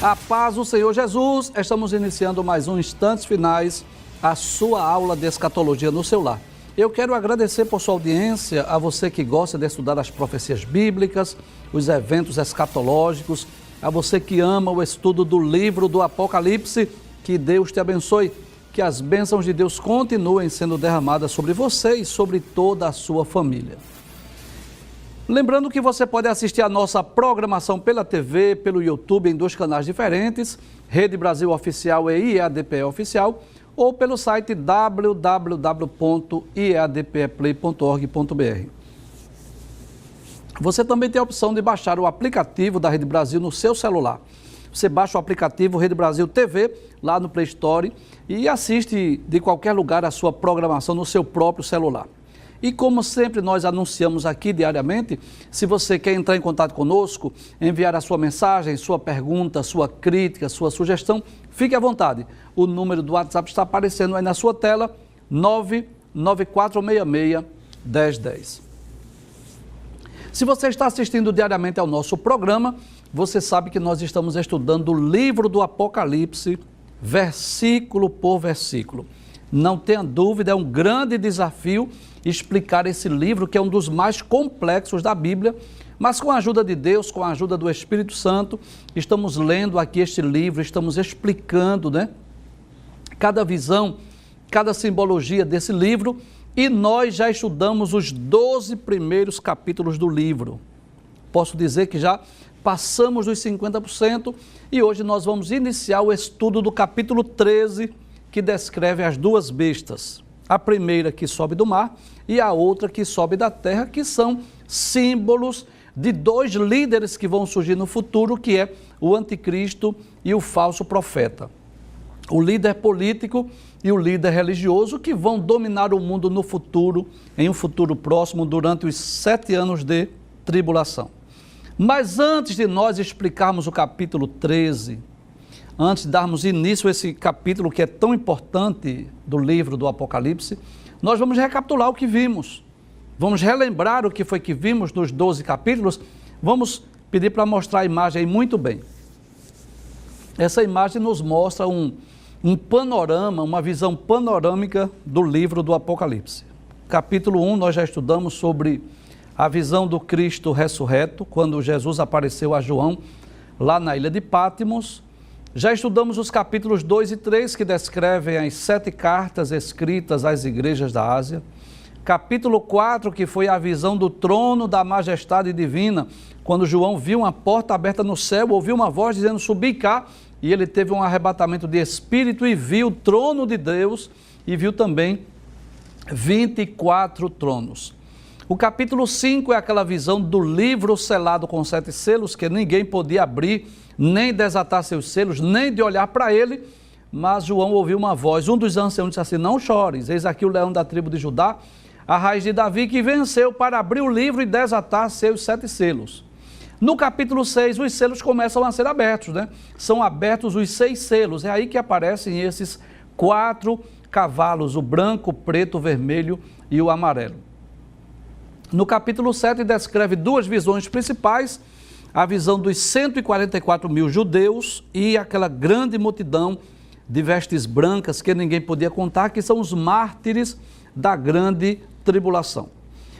A paz do Senhor Jesus, estamos iniciando mais um Instantes Finais, a sua aula de escatologia no seu lar. Eu quero agradecer por sua audiência, a você que gosta de estudar as profecias bíblicas, os eventos escatológicos, a você que ama o estudo do livro do Apocalipse. Que Deus te abençoe, que as bênçãos de Deus continuem sendo derramadas sobre você e sobre toda a sua família. Lembrando que você pode assistir a nossa programação pela TV, pelo YouTube, em dois canais diferentes, Rede Brasil Oficial e IEADPE Oficial, ou pelo site www.iadpeplay.org.br. Você também tem a opção de baixar o aplicativo da Rede Brasil no seu celular. Você baixa o aplicativo Rede Brasil TV, lá no Play Store, e assiste de qualquer lugar a sua programação no seu próprio celular. E como sempre nós anunciamos aqui diariamente, se você quer entrar em contato conosco, enviar a sua mensagem, sua pergunta, sua crítica, sua sugestão, fique à vontade. O número do WhatsApp está aparecendo aí na sua tela, 99466-1010. Se você está assistindo diariamente ao nosso programa, você sabe que nós estamos estudando o livro do Apocalipse, versículo por versículo. Não tenha dúvida, é um grande desafio explicar esse livro, que é um dos mais complexos da Bíblia, mas com a ajuda de Deus, com a ajuda do Espírito Santo, estamos lendo aqui este livro, estamos explicando, cada visão, cada simbologia desse livro, e nós já estudamos os 12 primeiros capítulos do livro. Posso dizer que já passamos dos 50% e hoje nós vamos iniciar o estudo do capítulo 13, que descreve as duas bestas. A primeira que sobe do mar e a outra que sobe da terra, que são símbolos de dois líderes que vão surgir no futuro, que é o anticristo e o falso profeta. O líder político e o líder religioso, que vão dominar o mundo no futuro, em um futuro próximo, durante os 7 anos de tribulação. Mas antes de nós explicarmos o capítulo 13, antes de darmos início a esse capítulo que é tão importante do livro do Apocalipse, nós vamos recapitular o que vimos. Vamos relembrar o que foi que vimos nos 12 capítulos. Vamos pedir para mostrar a imagem aí muito bem. Essa imagem nos mostra um panorama, uma visão panorâmica do livro do Apocalipse. Capítulo 1, nós já estudamos sobre a visão do Cristo ressurreto, quando Jesus apareceu a João lá na ilha de Patmos. Já estudamos os capítulos 2 e 3, que descrevem as 7 cartas escritas às igrejas da Ásia. Capítulo 4, que foi a visão do trono da majestade divina, quando João viu uma porta aberta no céu, ouviu uma voz dizendo: subi cá, e ele teve um arrebatamento de espírito e viu o trono de Deus e viu também 24 tronos. O capítulo 5 é aquela visão do livro selado com 7 selos, que ninguém podia abrir, nem desatar seus selos, nem de olhar para ele, mas João ouviu uma voz. Um dos anciãos disse assim: não chores, eis aqui o leão da tribo de Judá, a raiz de Davi, que venceu para abrir o livro e desatar seus 7 selos. No capítulo 6, os selos começam a ser abertos, São abertos os 6 selos, é aí que aparecem esses 4 cavalos, o branco, o preto, o vermelho e o amarelo. No capítulo 7 descreve 2 visões principais, a visão dos 144 mil judeus e aquela grande multidão de vestes brancas que ninguém podia contar, que são os mártires da grande tribulação.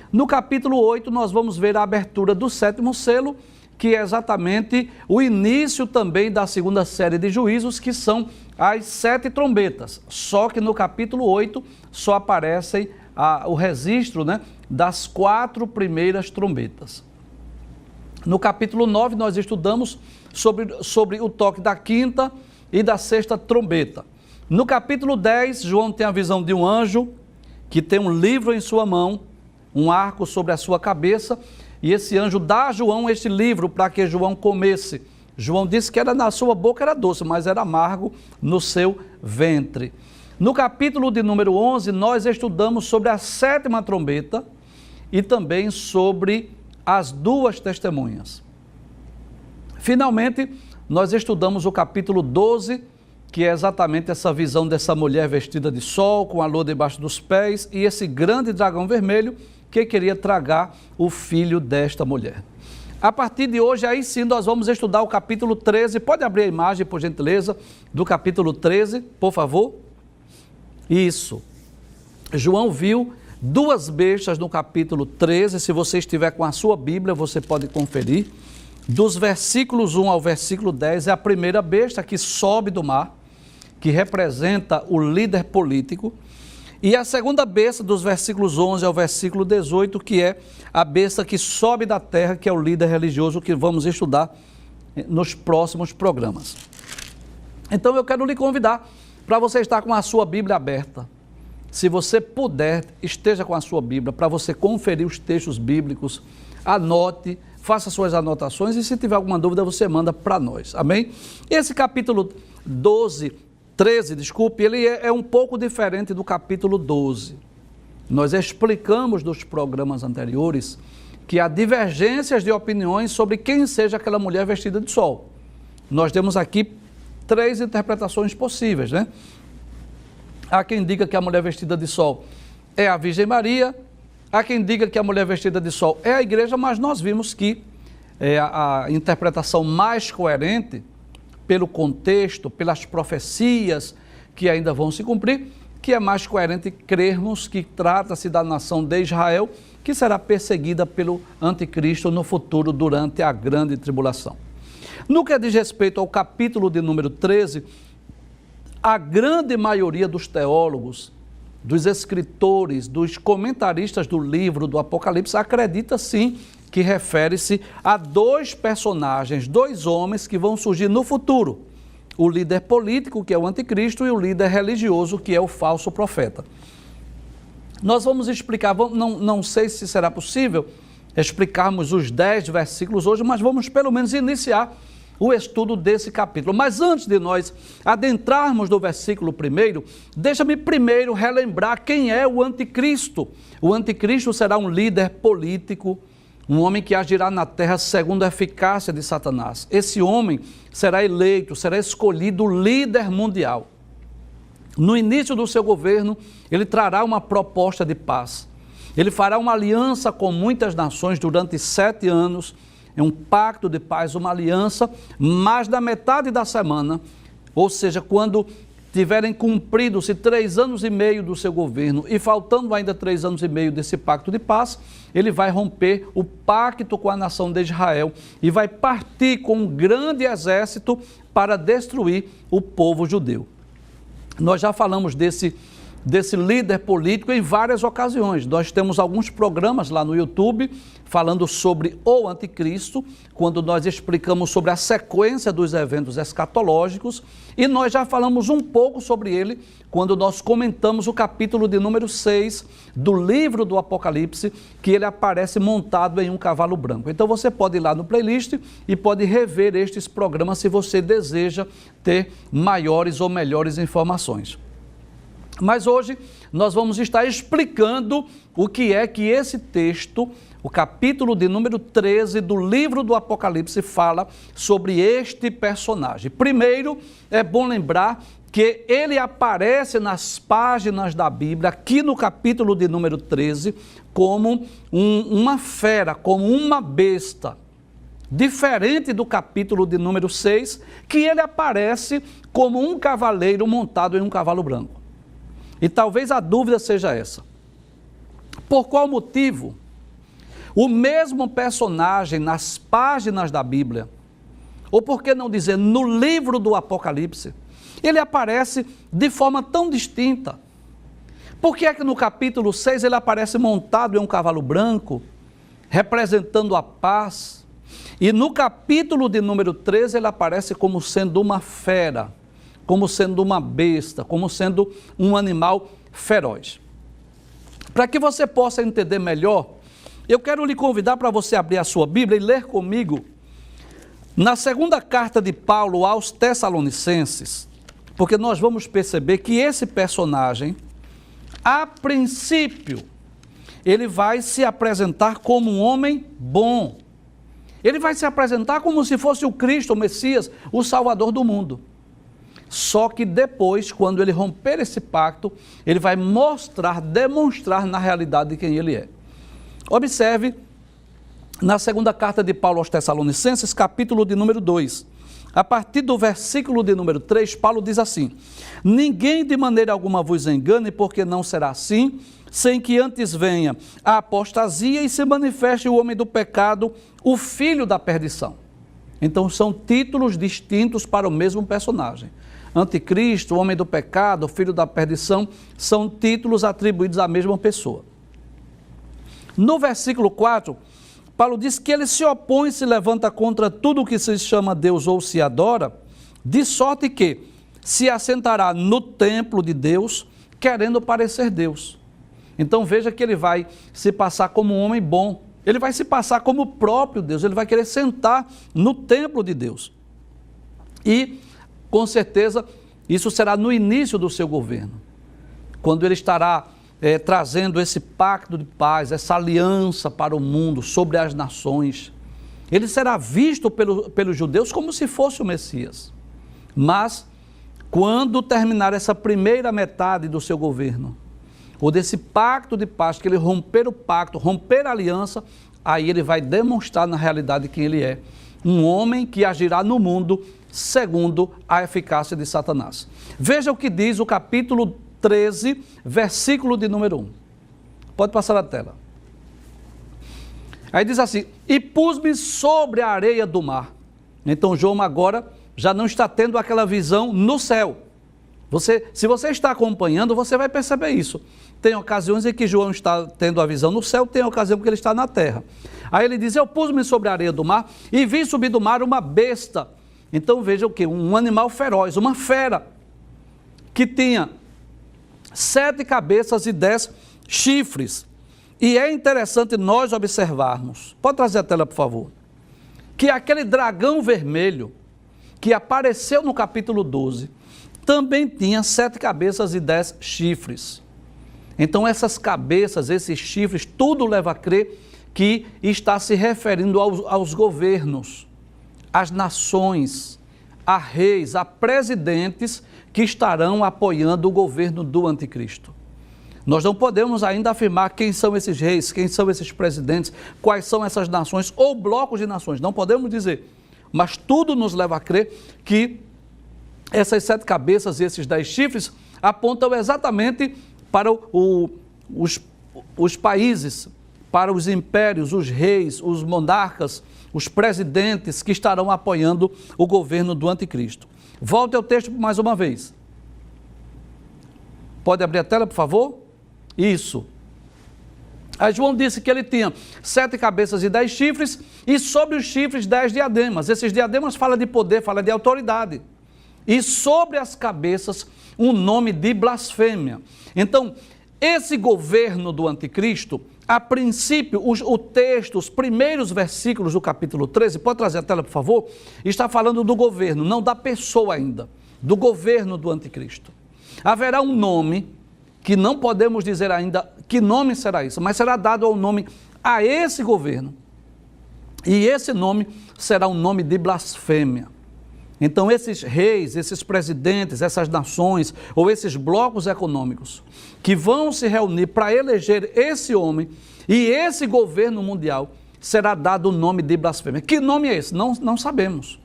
No capítulo 8 nós vamos ver a abertura do 7º selo, que é exatamente o início também da segunda série de juízos, que são as 7 trombetas. Só que no capítulo 8 só aparecem o registro das 4 primeiras trombetas. No capítulo 9 nós estudamos sobre o toque da 5ª e da 6ª trombeta. No capítulo 10, João tem a visão de um anjo que tem um livro em sua mão, um arco sobre a sua cabeça, e esse anjo dá a João este livro para que João comesse. João disse que na sua boca era doce, mas era amargo no seu ventre. No capítulo de número 11, nós estudamos sobre a 7ª trombeta e também sobre as 2 testemunhas. Finalmente, nós estudamos o capítulo 12, que é exatamente essa visão dessa mulher vestida de sol, com a lua debaixo dos pés, e esse grande dragão vermelho que queria tragar o filho desta mulher. A partir de hoje, aí sim, nós vamos estudar o capítulo 13. Pode abrir a imagem, por gentileza, do capítulo 13, por favor? Isso. João viu duas bestas no capítulo 13. Se você estiver com a sua Bíblia, você pode conferir. Dos versículos 1 ao versículo 10, é a primeira besta que sobe do mar, que representa o líder político. E a segunda besta, dos versículos 11 ao versículo 18, que é a besta que sobe da terra, que é o líder religioso, que vamos estudar nos próximos programas. Então eu quero lhe convidar para você estar com a sua Bíblia aberta. Se você puder, esteja com a sua Bíblia para você conferir os textos bíblicos, anote, faça suas anotações e se tiver alguma dúvida você manda para nós, amém? Esse capítulo 13, ele é um pouco diferente do capítulo 12. Nós explicamos nos programas anteriores que há divergências de opiniões sobre quem seja aquela mulher vestida de sol. Nós temos aqui 3 interpretações possíveis, né? Há quem diga que a mulher vestida de sol é a Virgem Maria, há quem diga que a mulher vestida de sol é a igreja, mas nós vimos que a interpretação mais coerente, pelo contexto, pelas profecias que ainda vão se cumprir, que é mais coerente crermos que trata-se da nação de Israel, que será perseguida pelo anticristo no futuro durante a grande tribulação. No que diz respeito ao capítulo de número 13, a grande maioria dos teólogos, dos escritores, dos comentaristas do livro do Apocalipse acredita sim que refere-se a 2 personagens, 2 homens que vão surgir no futuro. O líder político, que é o anticristo, e o líder religioso, que é o falso profeta. Nós vamos explicar, não sei se será possível explicarmos os 10 versículos hoje, mas vamos pelo menos iniciar o estudo desse capítulo. Mas antes de nós adentrarmos no versículo 1, deixa-me primeiro relembrar quem é o anticristo. O anticristo será um líder político, um homem que agirá na terra segundo a eficácia de Satanás. Esse homem será eleito, será escolhido líder mundial. No início do seu governo, ele trará uma proposta de paz. Ele fará uma aliança com muitas nações durante 7 anos, é um pacto de paz, uma aliança, mas na metade da semana, ou seja, quando tiverem cumprido-se 3 anos e meio do seu governo e faltando ainda 3 anos e meio desse pacto de paz, ele vai romper o pacto com a nação de Israel e vai partir com um grande exército para destruir o povo judeu. Nós já falamos desse líder político em várias ocasiões. Nós temos alguns programas lá no YouTube falando sobre o anticristo, quando nós explicamos sobre a sequência dos eventos escatológicos, e nós já falamos um pouco sobre ele quando nós comentamos o capítulo de número 6 do livro do Apocalipse, que ele aparece montado em um cavalo branco. Então você pode ir lá no playlist e pode rever estes programas se você deseja ter maiores ou melhores informações. Mas hoje nós vamos estar explicando o que é que esse texto, o capítulo de número 13 do livro do Apocalipse fala sobre este personagem. Primeiro, é bom lembrar que ele aparece nas páginas da Bíblia, aqui no capítulo de número 13, como uma fera, como uma besta. Diferente do capítulo de número 6, que ele aparece como um cavaleiro montado em um cavalo branco. E talvez a dúvida seja essa: por qual motivo o mesmo personagem nas páginas da Bíblia, ou por que não dizer no livro do Apocalipse, ele aparece de forma tão distinta? Por que é que no capítulo 6 ele aparece montado em um cavalo branco, representando a paz, e no capítulo de número 13 ele aparece como sendo uma fera, como sendo uma besta, como sendo um animal feroz? Para que você possa entender melhor, eu quero lhe convidar para você abrir a sua Bíblia e ler comigo na segunda carta de Paulo aos Tessalonicenses, porque nós vamos perceber que esse personagem, a princípio, ele vai se apresentar como um homem bom. Ele vai se apresentar como se fosse o Cristo, o Messias, o Salvador do mundo. Só que depois, quando ele romper esse pacto, ele vai demonstrar na realidade quem ele é. Observe na segunda carta de Paulo aos Tessalonicenses, capítulo de número 2. A partir do versículo de número 3, Paulo diz assim: ninguém de maneira alguma vos engane, porque não será assim, sem que antes venha a apostasia e se manifeste o homem do pecado, o filho da perdição. Então são títulos distintos para o mesmo personagem. Anticristo, homem do pecado, filho da perdição, são títulos atribuídos à mesma pessoa. No versículo 4, Paulo diz que ele se opõe e se levanta contra tudo o que se chama Deus ou se adora, de sorte que se assentará no templo de Deus, querendo parecer Deus. Então veja que ele vai se passar como um homem bom, ele vai se passar como o próprio Deus, ele vai querer sentar no templo de Deus. E, com certeza, isso será no início do seu governo, quando ele estará trazendo esse pacto de paz, essa aliança para o mundo, sobre as nações. Ele será visto pelos judeus como se fosse o Messias. Mas, quando terminar essa primeira metade do seu governo, ou desse pacto de paz, que ele romper o pacto, romper a aliança, aí ele vai demonstrar na realidade quem ele é. Um homem que agirá no mundo segundo a eficácia de Satanás. Veja o que diz o capítulo 13, versículo de número 1. Pode passar a tela. Aí diz assim: e pus-me sobre a areia do mar. Então João agora já não está tendo aquela visão no céu. Se você está acompanhando, você vai perceber isso. Tem ocasiões em que João está tendo a visão no céu, tem ocasião em que ele está na terra. Aí ele diz: eu pus-me sobre a areia do mar e vi subir do mar uma besta. Então veja o que? Um animal feroz, uma fera, que tinha 7 cabeças e 10 chifres. E é interessante nós observarmos, pode trazer a tela por favor, que aquele dragão vermelho que apareceu no capítulo 12, também tinha 7 cabeças e 10 chifres. Então essas cabeças, esses chifres, tudo leva a crer que está se referindo aos governos, às nações, a reis, a presidentes que estarão apoiando o governo do anticristo. Nós não podemos ainda afirmar quem são esses reis, quem são esses presidentes, quais são essas nações ou blocos de nações, não podemos dizer. Mas tudo nos leva a crer que essas 7 cabeças e esses 10 chifres apontam exatamente para os países, para os impérios, os reis, os monarcas, os presidentes que estarão apoiando o governo do anticristo. Volte ao texto mais uma vez. Pode abrir a tela, por favor? Isso. Aí João disse que ele tinha 7 cabeças e 10 chifres, e sobre os chifres 10 diademas. Esses diademas falam de poder, falam de autoridade. E sobre as cabeças um nome de blasfêmia. Então, esse governo do anticristo, a princípio, o texto, os primeiros versículos do capítulo 13, pode trazer a tela, por favor, está falando do governo, não da pessoa ainda, do governo do anticristo. Haverá um nome, que não podemos dizer ainda que nome será isso, mas será dado ao nome a esse governo. E esse nome será um nome de blasfêmia. Então esses reis, esses presidentes, essas nações ou esses blocos econômicos que vão se reunir para eleger esse homem e esse governo mundial, será dado o nome de blasfêmia. Que nome é esse? Não sabemos.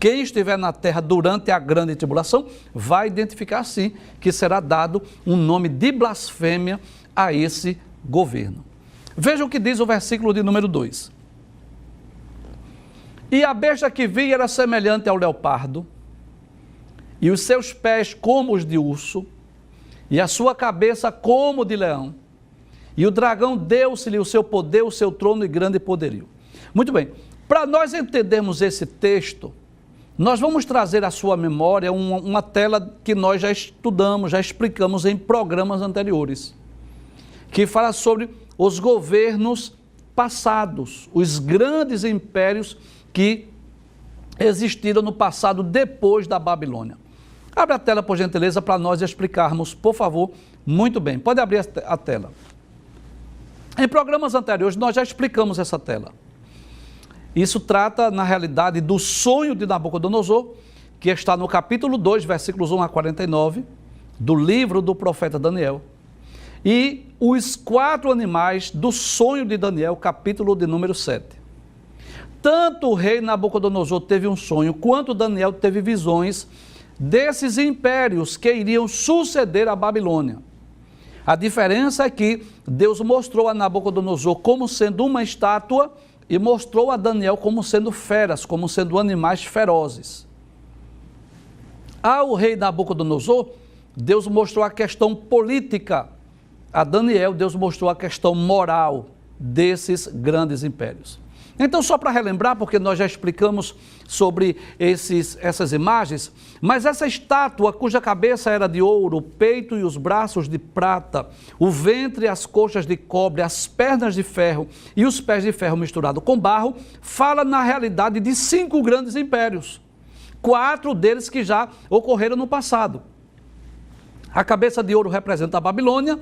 Quem estiver na terra durante a grande tribulação vai identificar sim que será dado um nome de blasfêmia a esse governo. Veja o que diz o versículo de número 2. E a besta que vi era semelhante ao leopardo, e os seus pés como os de urso, e a sua cabeça como de leão. E o dragão deu-se-lhe o seu poder, o seu trono e grande poderio. Muito bem, para nós entendermos esse texto, nós vamos trazer à sua memória uma tela que nós já estudamos, já explicamos em programas anteriores, que fala sobre os governos passados, os grandes impérios que existiram no passado depois da Babilônia. Abre a tela, por gentileza, para nós explicarmos, por favor. Muito bem, pode abrir a tela. Em programas anteriores, nós já explicamos essa tela. Isso trata, na realidade, do sonho de Nabucodonosor, que está no capítulo 2, versículos 1 a 49, do livro do profeta Daniel. E os 4 animais do sonho de Daniel, capítulo de número 7. tanto o rei Nabucodonosor teve um sonho, quanto Daniel teve visões desses impérios que iriam suceder a Babilônia. A diferença é que Deus mostrou a Nabucodonosor como sendo uma estátua e mostrou a Daniel como sendo feras, como sendo animais ferozes. Ao rei Nabucodonosor, Deus mostrou a questão política. A Daniel, Deus mostrou a questão moral desses grandes impérios. Então, só para relembrar, porque nós já explicamos sobre essas imagens, mas essa estátua cuja cabeça era de ouro, o peito e os braços de prata, o ventre e as coxas de cobre, as pernas de ferro e os pés de ferro misturado com barro, fala na realidade de 5 grandes impérios, 4 deles que já ocorreram no passado. A cabeça de ouro representa a Babilônia,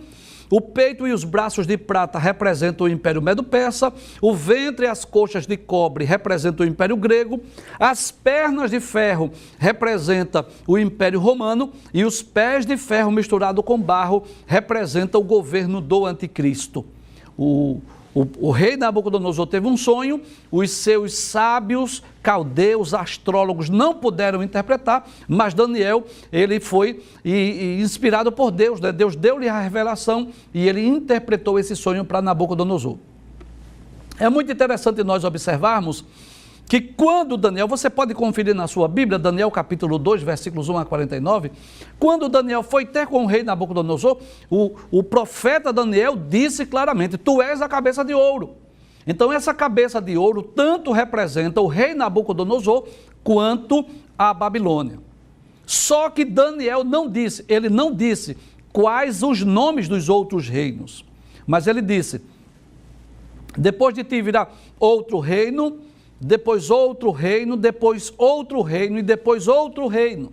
o peito e os braços de prata representam o Império Medo-Persa, o ventre e as coxas de cobre representam o Império Grego, as pernas de ferro representam o Império Romano e os pés de ferro misturado com barro representam o governo do Anticristo. O rei Nabucodonosor teve um sonho, os seus sábios, caldeus, astrólogos não puderam interpretar, mas Daniel, ele foi inspirado por Deus, né? Deus deu-lhe a revelação e ele interpretou esse sonho para Nabucodonosor. É muito interessante nós observarmos que quando Daniel, você pode conferir na sua Bíblia, Daniel capítulo 2, versículos 1 a 49, quando Daniel foi ter com o rei Nabucodonosor, o profeta Daniel disse claramente, tu és a cabeça de ouro. Então essa cabeça de ouro tanto representa o rei Nabucodonosor quanto a Babilônia. Só que Daniel ele não disse quais os nomes dos outros reinos, mas ele disse, depois de ti virá outro reino, depois outro reino, depois outro reino e depois outro reino.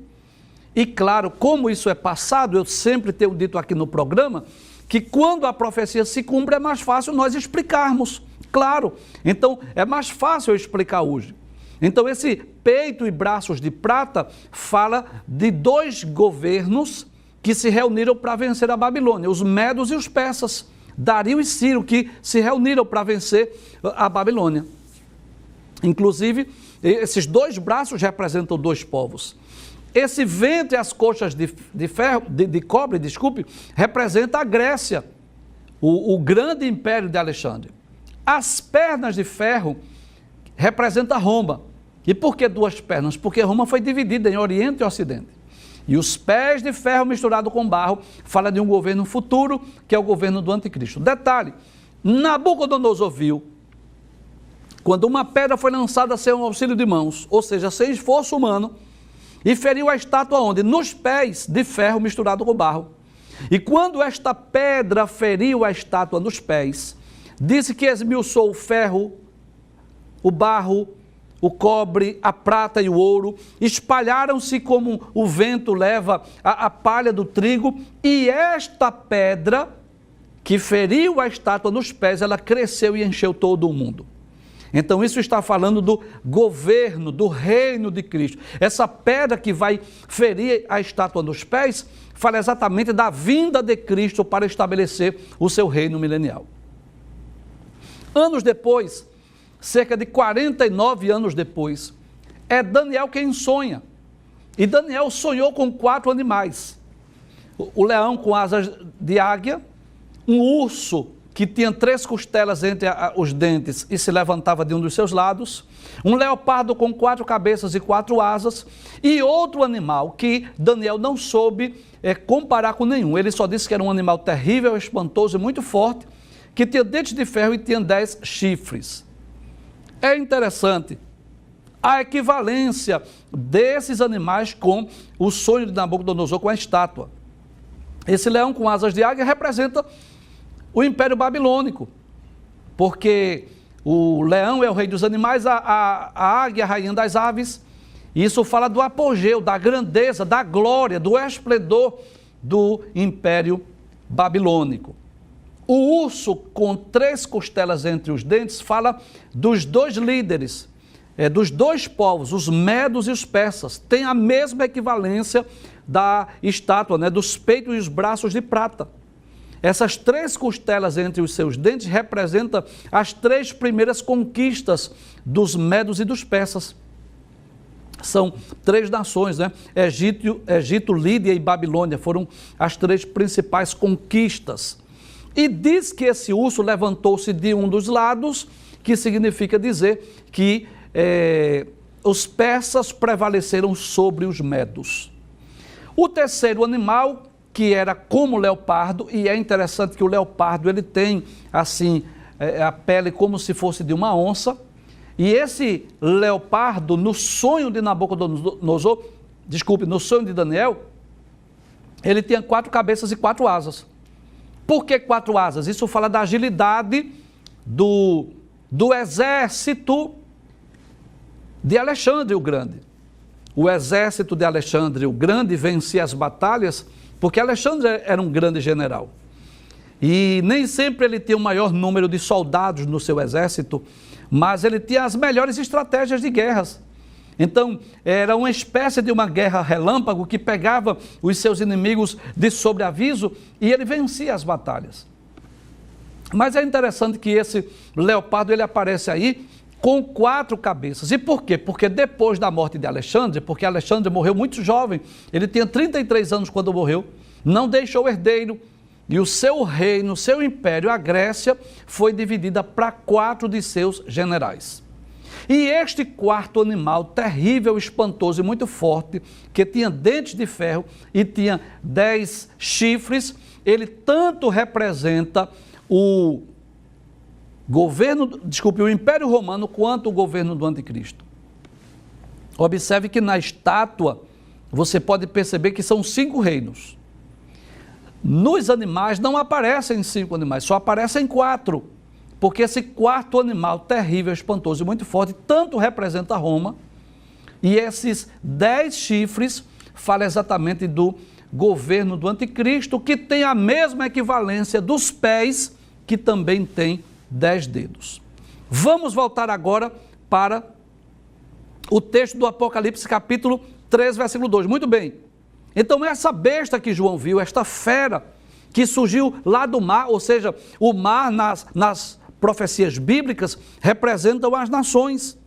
E claro, como isso é passado, eu sempre tenho dito aqui no programa, que quando a profecia se cumpre é mais fácil nós explicarmos, claro. Então é mais fácil eu explicar hoje. Então esse peito e braços de prata fala de 2 governos que se reuniram para vencer a Babilônia, os medos e os persas, Dario e Ciro, que se reuniram para vencer a Babilônia. Inclusive, esses 2 braços representam 2 povos. Esse ventre e as coxas de cobre, representa a Grécia, o grande império de Alexandre. As pernas de ferro representam Roma. E por que 2 pernas? Porque Roma foi dividida em Oriente e Ocidente. E os pés de ferro misturado com barro fala de um governo futuro, que é o governo do Anticristo. Detalhe, Nabucodonosor viu quando uma pedra foi lançada sem um auxílio de mãos, ou seja, sem esforço humano, e feriu a estátua onde? Nos pés de ferro misturado com barro. E quando esta pedra feriu a estátua nos pés, disse que esmiuçou o ferro, o barro, o cobre, a prata e o ouro, espalharam-se como o vento leva a palha do trigo, e esta pedra que feriu a estátua nos pés, ela cresceu e encheu todo o mundo. Então isso está falando do governo, do reino de Cristo. Essa pedra que vai ferir a estátua nos pés, fala exatamente da vinda de Cristo para estabelecer o seu reino milenial. Anos depois, cerca de 49 anos depois, é Daniel quem sonha. E Daniel sonhou com 4 animais. O leão com asas de águia, um urso que tinha 3 costelas entre os dentes e se levantava de um dos seus lados, um leopardo com 4 cabeças e 4 asas, e outro animal que Daniel não soube comparar com nenhum. Ele só disse que era um animal terrível, espantoso e muito forte, que tinha dentes de ferro e tinha 10 chifres. É interessante a equivalência desses animais com o sonho de Nabucodonosor com a estátua. Esse leão com asas de águia representa o Império Babilônico, porque o leão é o rei dos animais, a águia é a rainha das aves, e isso fala do apogeu, da grandeza, da glória, do esplendor do Império Babilônico. O urso com 3 costelas entre os dentes fala dos 2 líderes, dos 2 povos, os medos e os persas, tem a mesma equivalência da estátua, dos peitos e os braços de prata. Essas 3 costelas entre os seus dentes representam as 3 primeiras conquistas dos medos e dos persas. São 3 nações, né? Egito, Lídia e Babilônia foram as 3 principais conquistas. E diz que esse urso levantou-se de um dos lados, que significa dizer que os persas prevaleceram sobre os medos. O terceiro animal, que era como o leopardo, e é interessante que o leopardo ele tem assim a pele como se fosse de uma onça, e esse leopardo, no sonho de Nabucodonosor, no sonho de Daniel, ele tinha 4 cabeças e 4 asas. Por que 4 asas? Isso fala da agilidade do exército de Alexandre o Grande. O exército de Alexandre o Grande vencia as batalhas porque Alexandre era um grande general. E nem sempre ele tinha o maior número de soldados no seu exército, mas ele tinha as melhores estratégias de guerras. Então, era uma espécie de uma guerra relâmpago que pegava os seus inimigos de sobreaviso e ele vencia as batalhas. Mas é interessante que esse leopardo ele aparece aí com 4 cabeças. E por quê? Porque depois da morte de Alexandre, porque Alexandre morreu muito jovem, ele tinha 33 anos quando morreu, não deixou herdeiro, e o seu reino, seu império, a Grécia, foi dividida para 4 de seus generais. E este 4º animal, terrível, espantoso e muito forte, que tinha dentes de ferro e tinha 10 chifres, ele tanto representa o Império Romano quanto o governo do Anticristo. Observe que na estátua você pode perceber que são 5 reinos. Nos animais não aparecem 5 animais, só aparecem 4, porque esse 4º animal terrível, espantoso e muito forte tanto representa Roma, e esses 10 chifres falam exatamente do governo do Anticristo, que tem a mesma equivalência dos pés, que também tem 10 dedos. Vamos voltar agora para o texto do Apocalipse, capítulo 3, versículo 2. Muito bem. Então, essa besta que João viu, esta fera que surgiu lá do mar, ou seja, o mar nas profecias bíblicas representam as nações.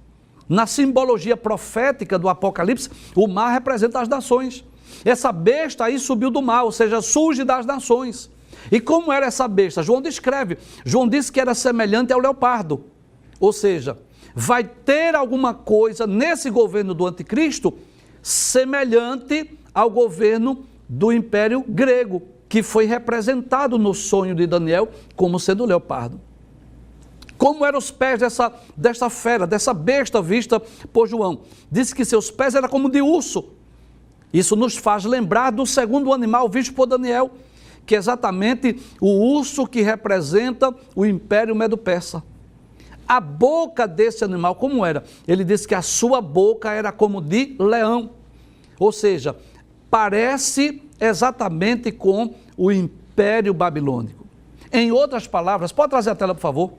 Na simbologia profética do Apocalipse, o mar representa as nações. Essa besta aí subiu do mar, ou seja, surge das nações. E como era essa besta? João descreve. João disse que era semelhante ao leopardo. Ou seja, vai ter alguma coisa nesse governo do Anticristo semelhante ao governo do Império Grego, que foi representado no sonho de Daniel como sendo o leopardo. Como eram os pés dessa fera, dessa besta vista por João? Disse que seus pés eram como de urso. Isso nos faz lembrar do segundo animal visto por Daniel, que é exatamente o urso que representa o Império Medo-Persa. A boca desse animal, como era? Ele disse que a sua boca era como de leão, ou seja, parece exatamente com o Império Babilônico. Em outras palavras, pode trazer a tela, por favor?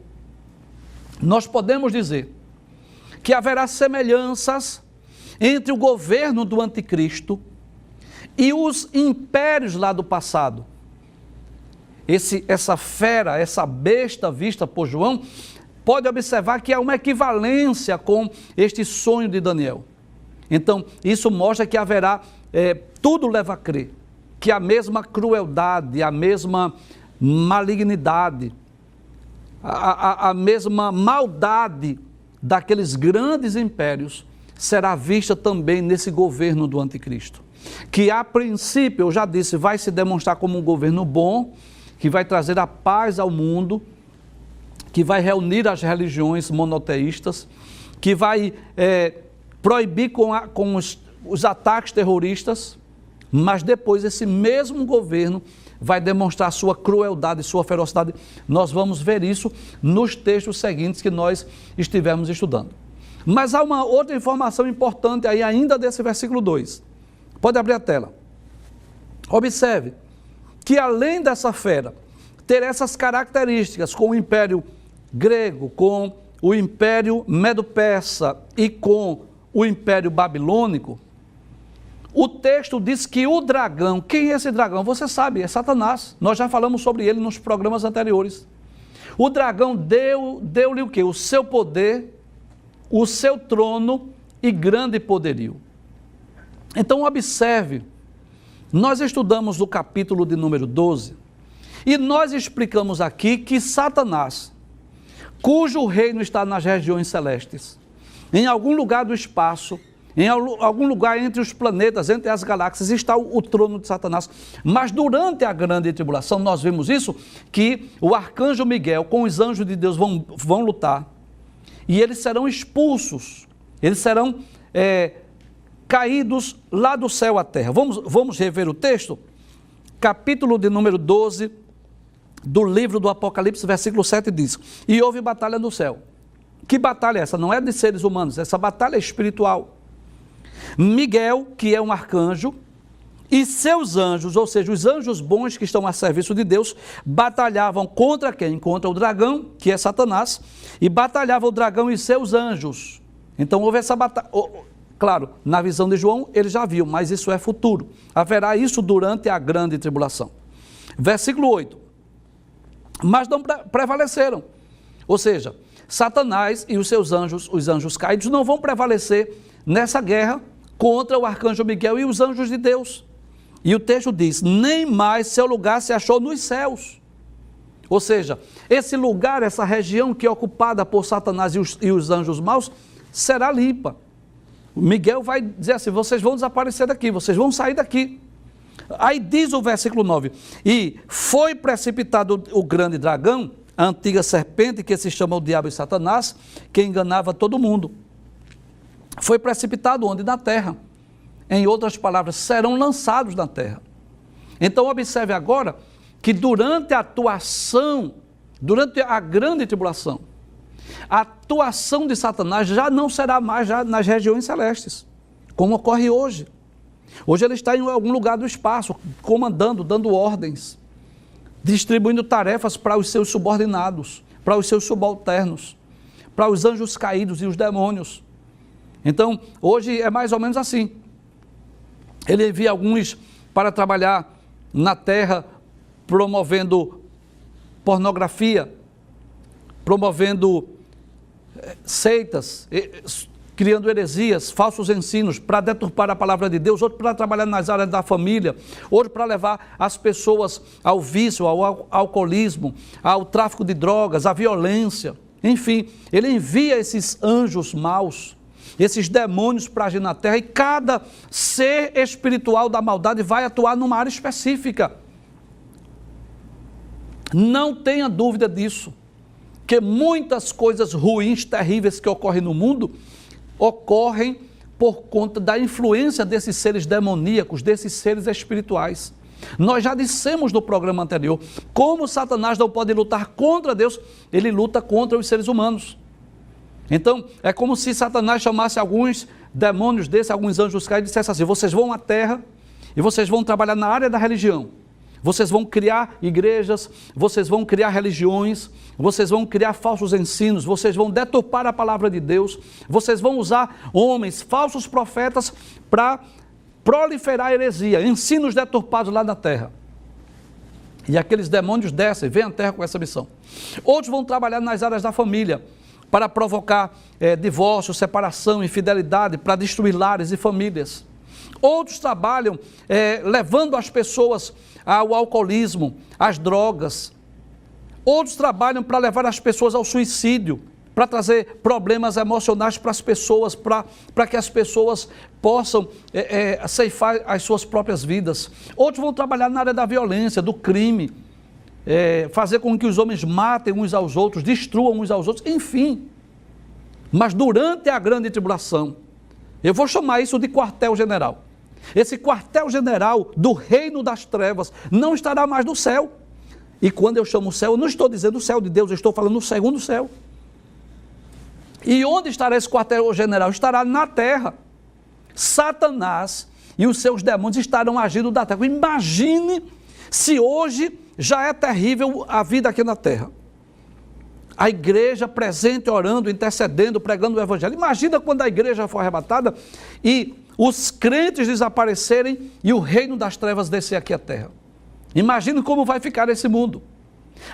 Nós podemos dizer que haverá semelhanças entre o governo do Anticristo e os impérios lá do passado. Essa fera, essa besta vista por João, pode observar que há uma equivalência com este sonho de Daniel. Então, isso mostra que haverá, tudo leva a crer, que a mesma crueldade, a mesma malignidade, a mesma maldade daqueles grandes impérios será vista também nesse governo do Anticristo. Que a princípio, eu já disse, vai se demonstrar como um governo bom, que vai trazer a paz ao mundo, que vai reunir as religiões monoteístas, que vai proibir com os ataques terroristas, mas depois esse mesmo governo vai demonstrar sua crueldade, sua ferocidade. Nós vamos ver isso nos textos seguintes que nós estivermos estudando. Mas há uma outra informação importante aí ainda desse versículo 2. Pode abrir a tela. Observe que além dessa fera ter essas características com o Império Grego, com o Império Medo-Persa e com o Império Babilônico, o texto diz que o dragão, quem é esse dragão? Você sabe, é Satanás. Nós já falamos sobre ele nos programas anteriores. O dragão deu-lhe o quê? O seu poder, o seu trono e grande poderio. Então observe, nós estudamos o capítulo de número 12 e nós explicamos aqui que Satanás, cujo reino está nas regiões celestes, em algum lugar do espaço, em algum lugar entre os planetas, entre as galáxias, está o trono de Satanás. Mas durante a grande tribulação, nós vemos isso, que o arcanjo Miguel com os anjos de Deus vão lutar, e eles serão expulsos, eles serão caídos lá do céu à terra. Vamos rever o texto? Capítulo de número 12, do livro do Apocalipse, versículo 7 diz: e houve batalha no céu. Que batalha é essa? Não é de seres humanos, essa batalha é espiritual. Miguel, que é um arcanjo, e seus anjos, ou seja, os anjos bons que estão a serviço de Deus, batalhavam contra quem? Contra o dragão, que é Satanás, e batalhava o dragão e seus anjos. Então houve essa batalha. Claro, na visão de João, ele já viu, mas isso é futuro. Haverá isso durante a grande tribulação. Versículo 8. Mas não prevaleceram. Ou seja, Satanás e os seus anjos, os anjos caídos, não vão prevalecer nessa guerra contra o arcanjo Miguel e os anjos de Deus. E o texto diz: nem mais seu lugar se achou nos céus. Ou seja, esse lugar, essa região que é ocupada por Satanás e os anjos maus, será limpa. Miguel vai dizer assim: vocês vão desaparecer daqui, vocês vão sair daqui. Aí diz o versículo 9: e foi precipitado o grande dragão, a antiga serpente, que se chama o diabo e Satanás, que enganava todo mundo. Foi precipitado onde? Na terra. Em outras palavras, serão lançados na terra. Então observe agora que durante a atuação, durante a grande tribulação, a atuação de Satanás já não será mais já nas regiões celestes, como ocorre hoje. Hoje ele está em algum lugar do espaço, comandando, dando ordens, distribuindo tarefas para os seus subordinados, para os seus subalternos, para os anjos caídos e os demônios. Então, hoje é mais ou menos assim. Ele envia alguns para trabalhar na terra, promovendo pornografia, promovendo seitas, criando heresias, falsos ensinos, para deturpar a palavra de Deus, outro para trabalhar nas áreas da família, outro para levar as pessoas ao vício, ao alcoolismo, ao tráfico de drogas, à violência. Enfim, ele envia esses anjos maus, esses demônios para agir na terra, e cada ser espiritual da maldade vai atuar numa área específica. Não tenha dúvida disso, que muitas coisas ruins, terríveis que ocorrem no mundo, ocorrem por conta da influência desses seres demoníacos, desses seres espirituais. Nós já dissemos no programa anterior, como Satanás não pode lutar contra Deus, ele luta contra os seres humanos. Então, é como se Satanás chamasse alguns demônios desses, alguns anjos caídos, e dissesse assim: vocês vão à terra e vocês vão trabalhar na área da religião. Vocês vão criar igrejas, vocês vão criar religiões, vocês vão criar falsos ensinos, vocês vão deturpar a palavra de Deus, vocês vão usar homens, falsos profetas, para proliferar heresia, ensinos deturpados lá na terra. E aqueles demônios descem, vêm à terra com essa missão. Outros vão trabalhar nas áreas da família, para provocar divórcio, separação, infidelidade, para destruir lares e famílias. Outros trabalham levando as pessoas ao alcoolismo, às drogas. Outros trabalham para levar as pessoas ao suicídio, para trazer problemas emocionais para as pessoas, para que as pessoas possam ceifar as suas próprias vidas. Outros vão trabalhar na área da violência, do crime, fazer com que os homens matem uns aos outros, destruam uns aos outros, enfim. Mas durante a grande tribulação, eu vou chamar isso de quartel-general. Esse quartel-general do reino das trevas não estará mais no céu. E quando eu chamo o céu, eu não estou dizendo o céu de Deus, eu estou falando o segundo céu. E onde estará esse quartel-general? Estará na terra. Satanás e os seus demônios estarão agindo da terra. Imagine se hoje já é terrível a vida aqui na terra. A igreja presente, orando, intercedendo, pregando o evangelho. Imagina quando a igreja for arrebatada e os crentes desaparecerem e o reino das trevas descer aqui à terra. Imagine como vai ficar esse mundo.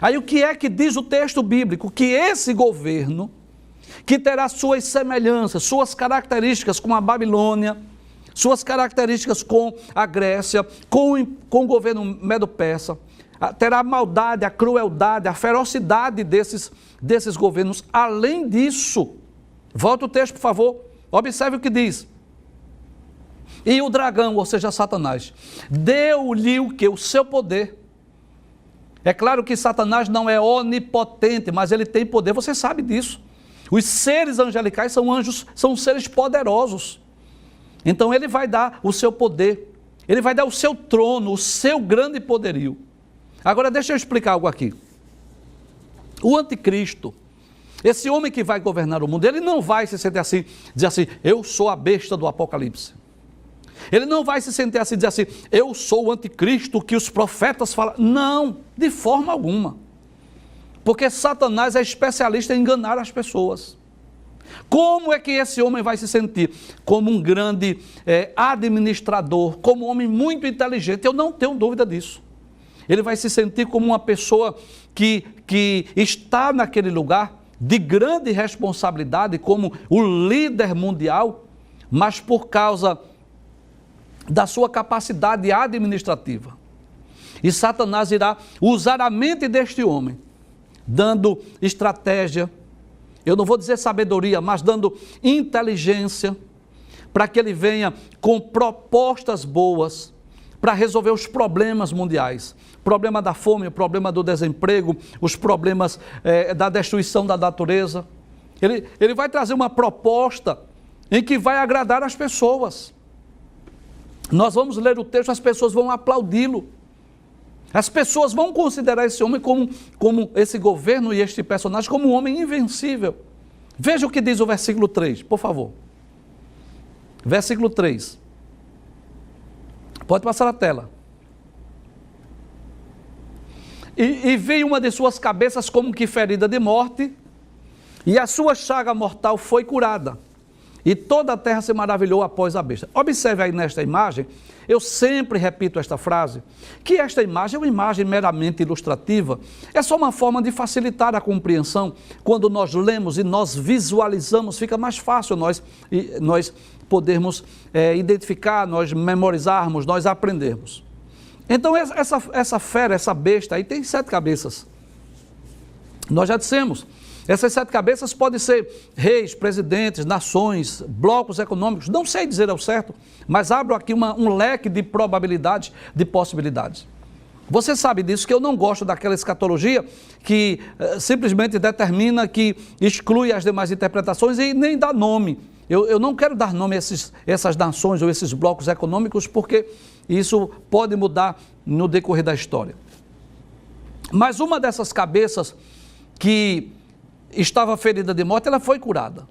Aí o que é que diz o texto bíblico? Que esse governo, que terá suas semelhanças, suas características com a Babilônia, suas características com a Grécia, com o governo medo-persa, terá a maldade, a crueldade, a ferocidade desses governos. Além disso, volta o texto, por favor, observe o que diz. E o dragão, ou seja, Satanás, deu-lhe o que? O seu poder. É claro que Satanás não é onipotente, mas ele tem poder, você sabe disso. Os seres angelicais são anjos, são seres poderosos. Então ele vai dar o seu poder, ele vai dar o seu trono, o seu grande poderio. Agora deixa eu explicar algo aqui. O anticristo, esse homem que vai governar o mundo, ele não vai se sentir assim, dizer assim, eu sou a besta do Apocalipse. Ele não vai se sentir assim, dizer assim, eu sou o anticristo que os profetas falam. Não, de forma alguma. Porque Satanás é especialista em enganar as pessoas. Como é que esse homem vai se sentir? Como um grande administrador, como um homem muito inteligente, eu não tenho dúvida disso. Ele vai se sentir como uma pessoa que está naquele lugar de grande responsabilidade, como o líder mundial, mas por causa da sua capacidade administrativa. E Satanás irá usar a mente deste homem, dando estratégia, eu não vou dizer sabedoria, mas dando inteligência, para que ele venha com propostas boas, para resolver os problemas mundiais. O problema da fome, o problema do desemprego, os problemas da destruição da natureza. Ele vai trazer uma proposta em que vai agradar as pessoas. Nós vamos ler o texto, as pessoas vão aplaudi-lo. As pessoas vão considerar esse homem como esse governo e este personagem como um homem invencível. Veja o que diz o versículo 3, por favor. Versículo 3. Pode passar a tela. E veio uma de suas cabeças como que ferida de morte, e a sua chaga mortal foi curada. E toda a terra se maravilhou após a besta. Observe aí nesta imagem, eu sempre repito esta frase, que esta imagem é uma imagem meramente ilustrativa, é só uma forma de facilitar a compreensão. Quando nós lemos e nós visualizamos, fica mais fácil nós podermos identificar, nós memorizarmos, nós aprendermos. Então essa fera, essa besta aí tem 7 cabeças. Nós já dissemos. Essas 7 cabeças podem ser reis, presidentes, nações, blocos econômicos, não sei dizer ao certo, mas abro aqui um leque de probabilidades, de possibilidades. Você sabe disso, que eu não gosto daquela escatologia que simplesmente determina, que exclui as demais interpretações e nem dá nome. Eu não quero dar nome a essas nações ou esses blocos econômicos, porque isso pode mudar no decorrer da história. Mas uma dessas cabeças que estava ferida de morte, ela foi curada.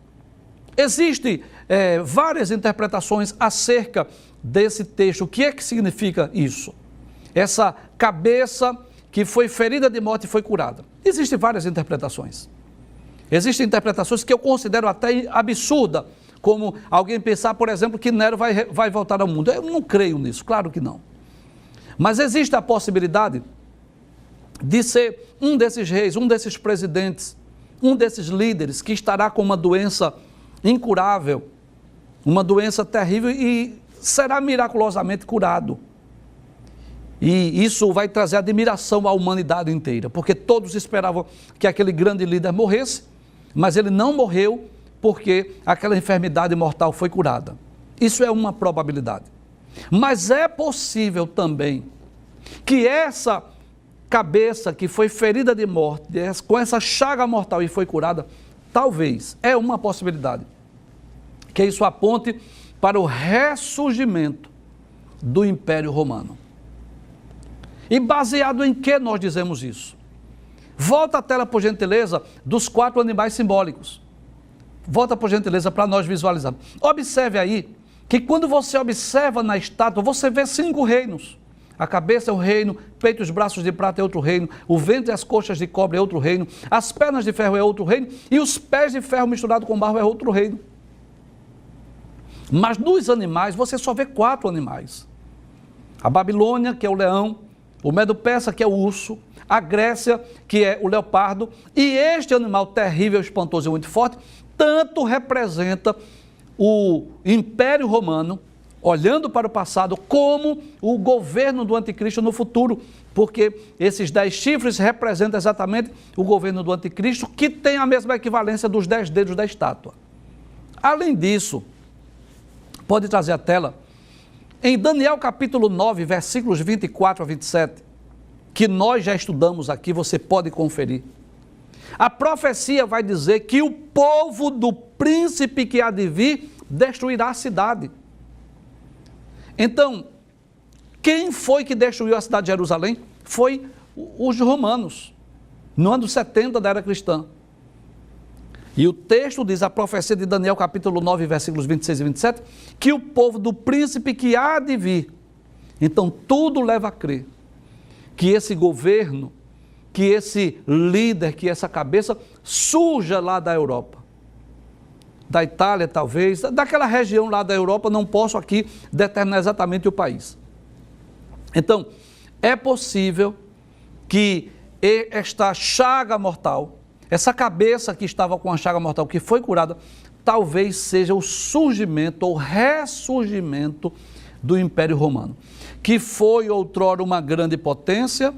Existem várias interpretações acerca desse texto. O que é que significa isso? Essa cabeça que foi ferida de morte e foi curada. Existem várias interpretações. Existem interpretações que eu considero até absurda, como alguém pensar, por exemplo, que Nero vai voltar ao mundo. Eu não creio nisso, claro que não. Mas existe a possibilidade de ser um desses reis, um desses presidentes, um desses líderes que estará com uma doença incurável, uma doença terrível e será miraculosamente curado. E isso vai trazer admiração à humanidade inteira, porque todos esperavam que aquele grande líder morresse, mas ele não morreu porque aquela enfermidade mortal foi curada. Isso é uma probabilidade. Mas é possível também que essa cabeça que foi ferida de morte, com essa chaga mortal e foi curada, talvez, é uma possibilidade, que isso aponte para o ressurgimento do Império Romano. E baseado em que nós dizemos isso? Volta a tela, por gentileza, dos 4 animais simbólicos. Volta, por gentileza, para nós visualizarmos. Observe aí, que quando você observa na estátua, você vê 5 reinos. A cabeça é um reino, peito e os braços de prata é outro reino, o ventre e as coxas de cobre é outro reino, as pernas de ferro é outro reino, e os pés de ferro misturado com barro é outro reino. Mas nos animais, você só vê 4 animais. A Babilônia, que é o leão, o Medo-Persa, que é o urso, a Grécia, que é o leopardo, e este animal terrível, espantoso e muito forte, tanto representa o Império Romano, olhando para o passado, como o governo do anticristo no futuro, porque esses 10 chifres representam exatamente o governo do anticristo, que tem a mesma equivalência dos 10 dedos da estátua. Além disso, pode trazer a tela, em Daniel capítulo 9, versículos 24 a 27, que nós já estudamos aqui, você pode conferir. A profecia vai dizer que o povo do príncipe que há de vir destruirá a cidade. Então, quem foi que destruiu a cidade de Jerusalém? Foi os romanos, no ano 70 da era cristã. E o texto diz, a profecia de Daniel capítulo 9, versículos 26 e 27, que o povo do príncipe que há de vir. Então, tudo leva a crer que esse governo, que esse líder, que essa cabeça surja lá da Europa. Da Itália, talvez, daquela região lá da Europa, não posso aqui determinar exatamente o país. Então, é possível que esta chaga mortal, essa cabeça que estava com a chaga mortal, que foi curada, talvez seja o surgimento ou ressurgimento do Império Romano, que foi outrora uma grande potência,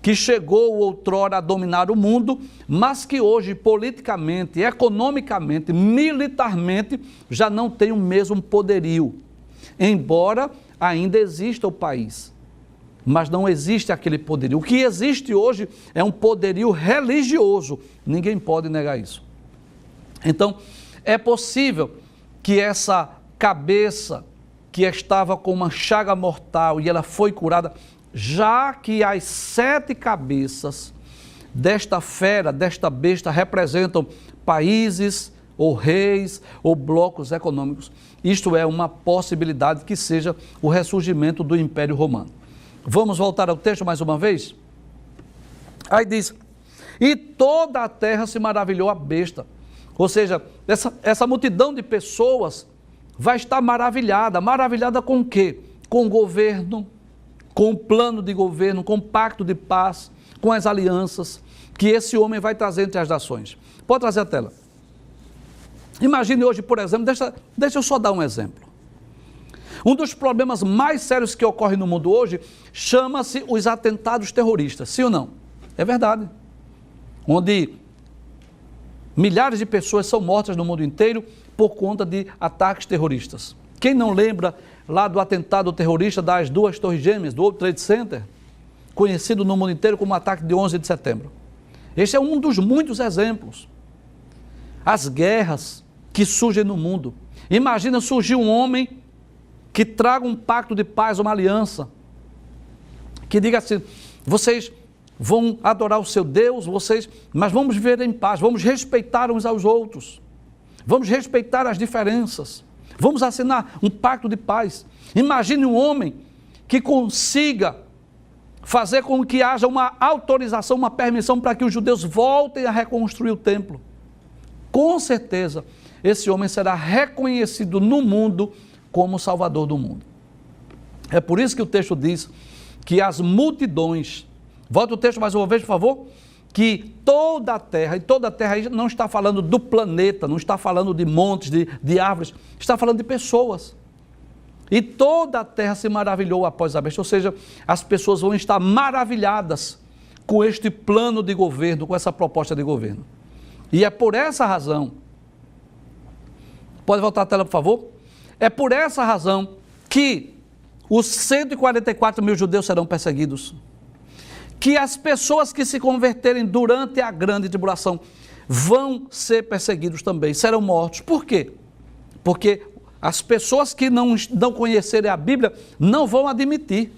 que chegou outrora a dominar o mundo, mas que hoje politicamente, economicamente, militarmente, já não tem o mesmo poderio, embora ainda exista o país, mas não existe aquele poderio. O que existe hoje é um poderio religioso, ninguém pode negar isso. Então, é possível que essa cabeça que estava com uma chaga mortal e ela foi curada, já que as 7 cabeças desta fera, desta besta, representam países, ou reis, ou blocos econômicos. Isto é uma possibilidade que seja o ressurgimento do Império Romano. Vamos voltar ao texto mais uma vez? Aí diz, e toda a terra se maravilhou à besta. Ou seja, essa multidão de pessoas vai estar maravilhada. Maravilhada com o quê? Com o governo, com o plano de governo, com o pacto de paz, com as alianças que esse homem vai trazer entre as nações. Pode trazer a tela. Imagine hoje, por exemplo, deixa eu só dar um exemplo. Um dos problemas mais sérios que ocorre no mundo hoje chama-se os atentados terroristas, sim ou não? É verdade. Onde milhares de pessoas são mortas no mundo inteiro por conta de ataques terroristas. Quem não lembra lá do atentado terrorista das 2 Torres Gêmeas, do World Trade Center, conhecido no mundo inteiro como ataque de 11 de setembro? Este é um dos muitos exemplos. As guerras que surgem no mundo. Imagina surgir um homem que traga um pacto de paz, uma aliança, que diga assim, vocês vão adorar o seu Deus, mas vamos viver em paz, vamos respeitar uns aos outros, vamos respeitar as diferenças, vamos assinar um pacto de paz. Imagine um homem que consiga fazer com que haja uma autorização, uma permissão para que os judeus voltem a reconstruir o templo. Com certeza, esse homem será reconhecido no mundo como o Salvador do mundo. É por isso que o texto diz que as multidões, volta o texto mais uma vez, por favor, que toda a terra, e toda a terra aí não está falando do planeta, não está falando de montes, de árvores, está falando de pessoas. E toda a terra se maravilhou após a besta, ou seja, as pessoas vão estar maravilhadas com este plano de governo, com essa proposta de governo. E é por essa razão, pode voltar a tela, por favor? É por essa razão que os 144 mil judeus serão perseguidos, que as pessoas que se converterem durante a grande tribulação vão ser perseguidos também, serão mortos. Por quê? Porque as pessoas que não conhecerem a Bíblia não vão admitir.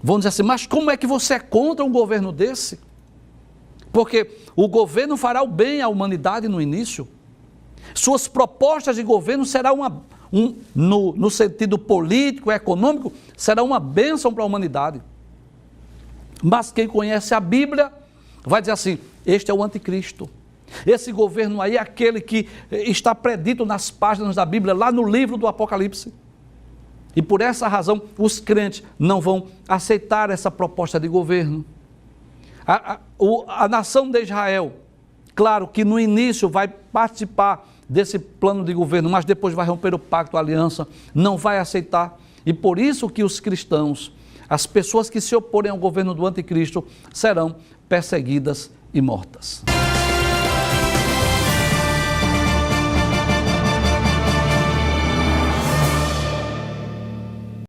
Vão dizer assim, mas como é que você é contra um governo desse? Porque o governo fará o bem à humanidade no início. Suas propostas de governo serão no sentido político, econômico, será uma bênção para a humanidade. Mas quem conhece a Bíblia vai dizer assim, este é o anticristo, Esse governo aí é aquele que está predito nas páginas da Bíblia, lá no livro do Apocalipse. E por essa razão, os crentes não vão aceitar essa proposta de governo. A nação de Israel, claro que no início vai participar desse plano de governo, mas depois vai romper o pacto, a aliança, não vai aceitar. E por isso que os cristãos, as pessoas que se oporem ao governo do anticristo, serão perseguidas e mortas.